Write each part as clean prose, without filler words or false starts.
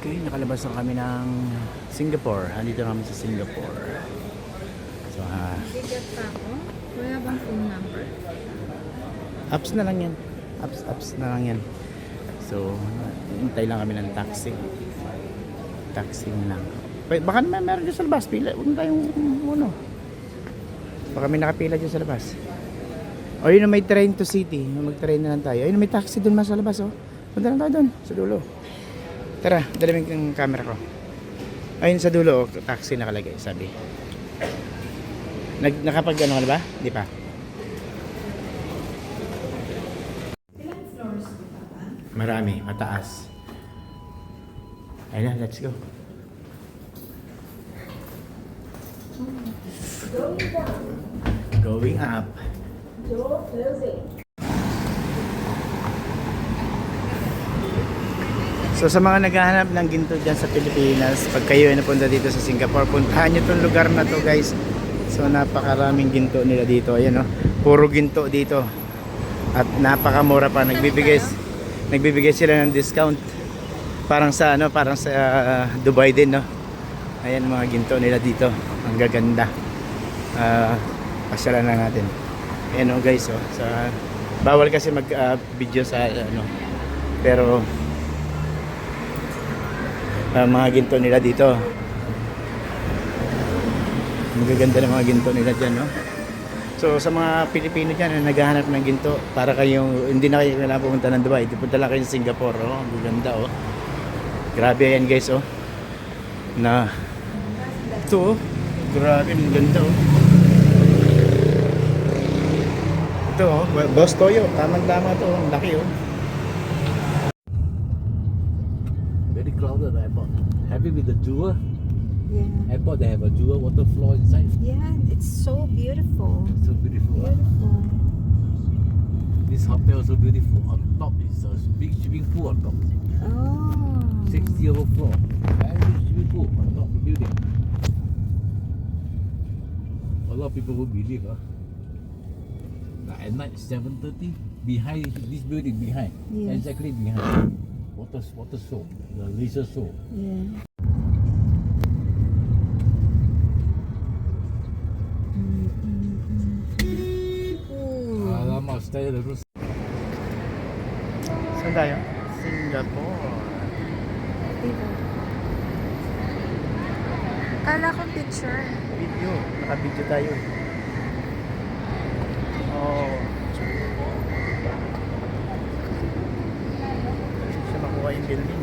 Okay, nakalabas na kami ng Singapore. Andito na kami sa Singapore. So, Bigat pa ako. Wala bang phone number? apps na lang yan. Apps na lang yan. So, hintay lang kami ng taxi. Taxi na lang. Baka naman meron dyan sa labas. Pila. Huwag na tayong ano. Baka may nakapila dyan sa labas. O yun na may train to city. Mag-train na lang tayo. Ayun may taxi dun mas sa labas. Oh. Punta lang tayo dun. Sa dulo. Tara, dalamin yung camera ko. Ayun sa dulo. Oh, taxi nakalagay. Sabi. Nakapag ano ka na ba? Di pa. Ilang floors ba? Marami. Mataas. Ayun na. Let's go. Going up. Door closing. So sa mga naghahanap ng ginto dyan sa Pilipinas, pag kayo ay napunta dito sa Singapore, puntahan nyo itong lugar na to guys. So napakaraming ginto nila dito. Ayan o, puro ginto dito. At napakamura pa. Nagbibigay sila ng discount. Parang sa Dubai din, no. Ayan mga ginto nila dito. Ang gaganda. Pasyalan lang natin. Ayan o guys, oh. Bawal kasi mag video sa pero mga ginto nila dito. Magaganda ng mga ginto nila dyan, no? So sa mga Pilipino dyan na naghahanap ng ginto, para kayong hindi na kayo kailangan pumunta ng Dubai, punta lang kayo sa Singapore. Oh. Ang ganda, oh. Grabe yan guys, oh. Na ito, oh. Grabe, ang ganda, oh. Ito, oh. Boss Toyo, tamang-tama to, ang laki, oh. Very crowded airport. Happy with the jewel? Yeah. Airport, they have a jewel water floor inside. Yeah, it's so beautiful. So beautiful. Beautiful. This hotel is so beautiful. On top is a big swimming pool on top. Oh. 60 floor. Very big swimming pool on top of the building. A lot of people won't believe, huh? At night, 7:30, behind this building, behind. Yes. Exactly behind. Water show, the laser show. Yeah. Alamak, stay terus. Saan tayo? Singapore. Diba? Kala ko picture. Video. Naka-video tayo. Oh. Siya makuha yung building.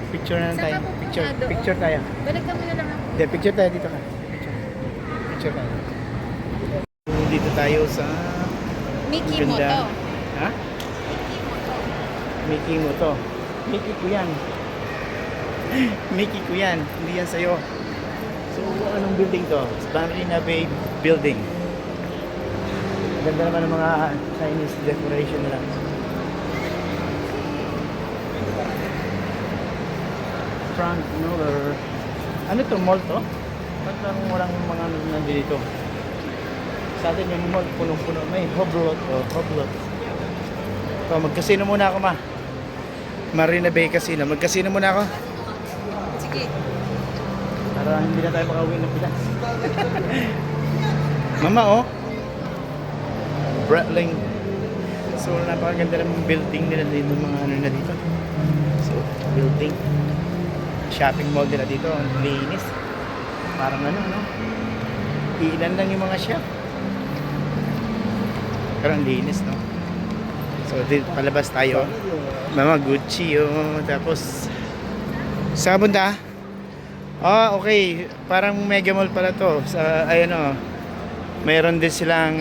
Picture na lang Saan tayo. ka pupunta Picture. doon? Picture tayo. Balik ka muna lang ako. Hindi, picture tayo dito ka. Picture. Picture tayo. Dito tayo sa Mickey ganda. Moto. Ha? Mickey Moto. Mickey ko yan. Mickey ko yan. Hindi yan sa'yo. So, anong building to? It's Marina Bay Building. Ganda naman ng mga Chinese decoration nila. Frank Miller. Ano to? Mall to? Ba't lang walang mga nandito? Sa atin yung mall, punong-puno. May Hublot. Oh, Hublot. So, mag-casino muna ako, ma. Marina Bay Casino. Mag-casino muna ako. Sige. Para hindi na tayo makauwi ng Pinas. Mama, oh. Bratling. So, napakaganda ng building nila dito. Mga ano na dito. So, building. Shopping mall nila dito. Ang linis. Parang ano, no? Ilan lang yung mga shop. Pero ang linis, no? So, palabas tayo. Mama, Gucci, oh. Tapos, saan ka punta? Ah, okay. Parang mega mall pala to. Sa, ayun, oh. Mayroon din silang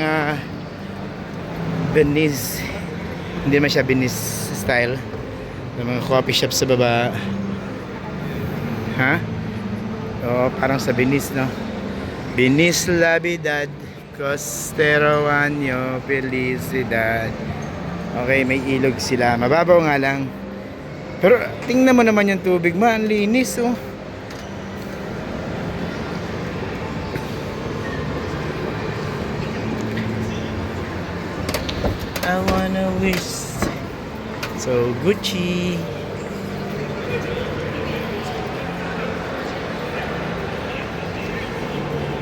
Venice. Hindi naman siya Venice style. Yung mga coffee shop sa baba. Ha? Oh, parang sa Venice, no? Venice la Navidad, Costero año felicidad. Okay, may ilog sila. Mababaw nga lang. Pero tingnan mo naman yung tubig, man, linis, oh. I wanna wish. So Gucci.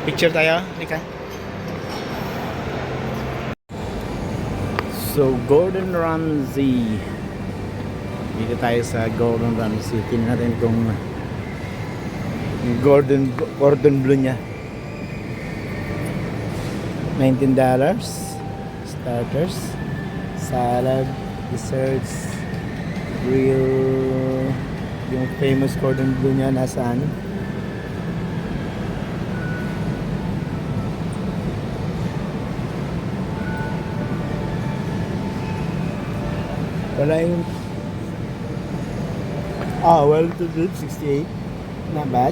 Picture tayo, Rika. So, Gordon Ramsay. Dito tayo sa Gordon Ramsay. Tingnan natin kung yung Gordon Blue niya. $19. Starters, salad, desserts, grill. Yung famous Gordon Blue niya nasaan? Wala yung well, 268. Not bad.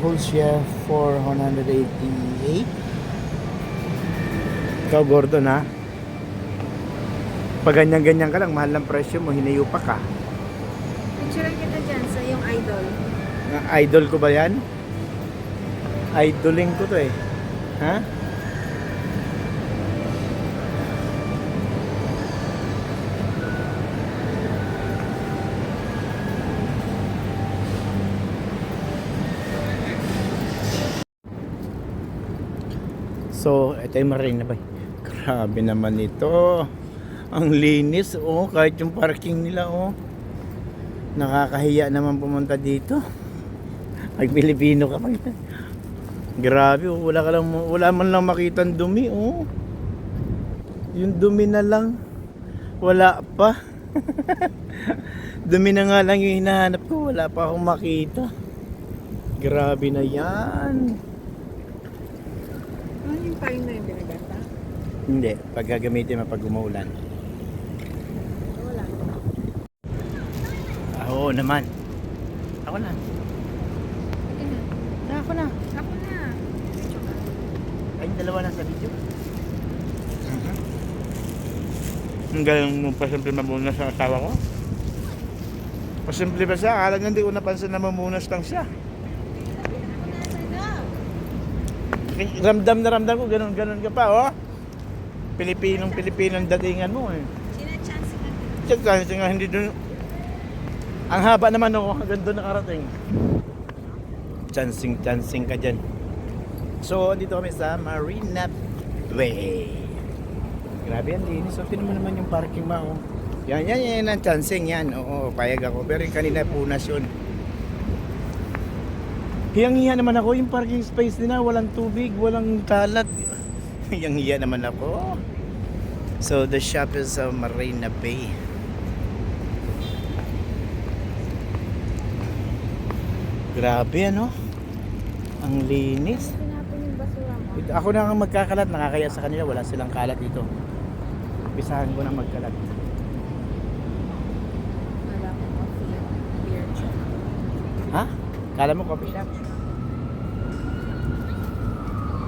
Whole share 488. Ikaw, Gordon, ha? Pag ganyan-ganyan ka lang, mahal ng presyo mo, hinayupa ka. Picturean kita dyan sa yung idol. Idol ko ba yan? Idoling ko to eh. Ha? So, ito yung Marina Bay. Grabe naman ito. Ang linis, oh. Kahit yung parking nila, oh. Nakakahiya naman pumunta dito. Pag Pilipino ka pa. Grabe, oh. Wala man lang makita ang dumi, oh. Yung dumi na lang. Wala pa. Dumi na nga lang yung hinahanap ko. Wala pa akong makita. Grabe na yan. Ano yung pain na yung binagata? Hindi, pag gagamitin mo pag umuulan. Wala. Oo naman. Ako na. Sige na. Ako na. Ako na. Picture ka. Ay, dalawa na sa video. Ang galing mo pa simple mamunas sa asawa ko. Pasimple pa siya. Akala niya hindi ko napansin na mamunas lang siya. Ramdam na ramdam ko, ganun ka pa, oh. Pilipinong datingan mo, eh. Sina-chance na. Chance nga, hindi dun. Ang haba naman, oh, hanggang doon nakarating. Chancing ka dyan. So, dito kami sa Marina Bay. Grabe yan, linis. So, tinan mo naman yung parking mo, oh. Yan ang chancing yan. Oo, payag ako. Pero yung kanina punas yun. Hiyang-hiya naman ako, yung parking space nila, walang tubig, walang kalat. Hiyang-hiya naman ako. So, the shop is Marina Bay. Grabe, ano? Ang linis. Pinapon yung basura mo. Ako na ang magkakalat, nakakaya sa kanila, wala silang kalat dito. Pisahan ko na magkalat. Wala akong coffee at beer shop. Ha? Kala mo coffee shop?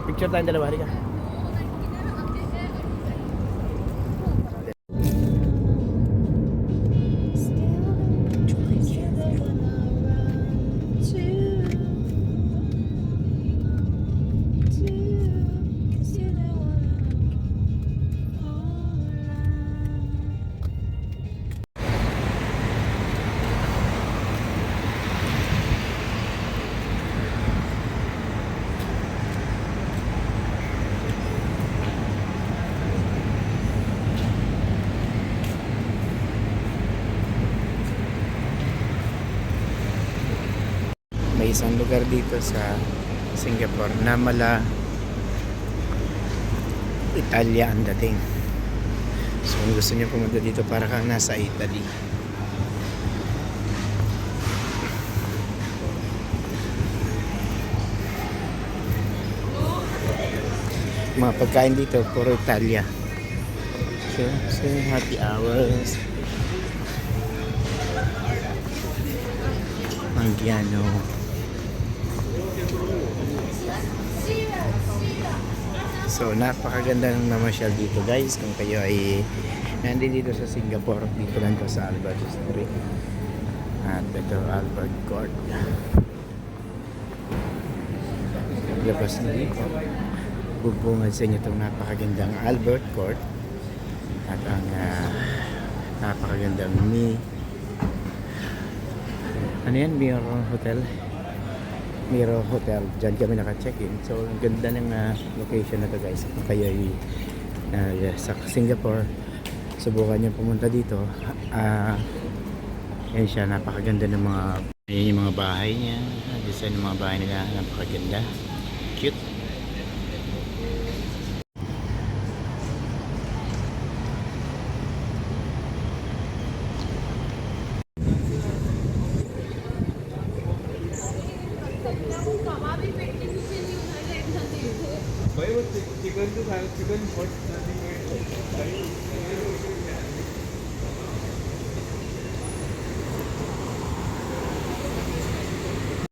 Picture tayong dalawa, halika. May isang lugar dito sa Singapore na mala Italia ang dating. So kung gusto niyo pumunta dito para kang nasa Italy. Mga pagkain dito puro Italia. So happy hours. Mangiano. So napakaganda ng namasyal dito guys. Kung kayo ay nandito sa Singapore, dito lang ko sa Albert Street. At ito Albert Court. Labas na dito. Bubungad sa inyo itong napakagandang Albert Court. At ang napakagandang ano yan? Mirror Hotel. Miro Hotel. Diyan kami naka-check-in. So, ang ganda ng location na to guys. Kung kayo ay sa Singapore, subukan niyo pumunta dito. Yan siya, napakaganda ng mga ayan yung mga bahay niya. Design ng mga bahay nila, napakaganda. Cute. Chicken तो चिकन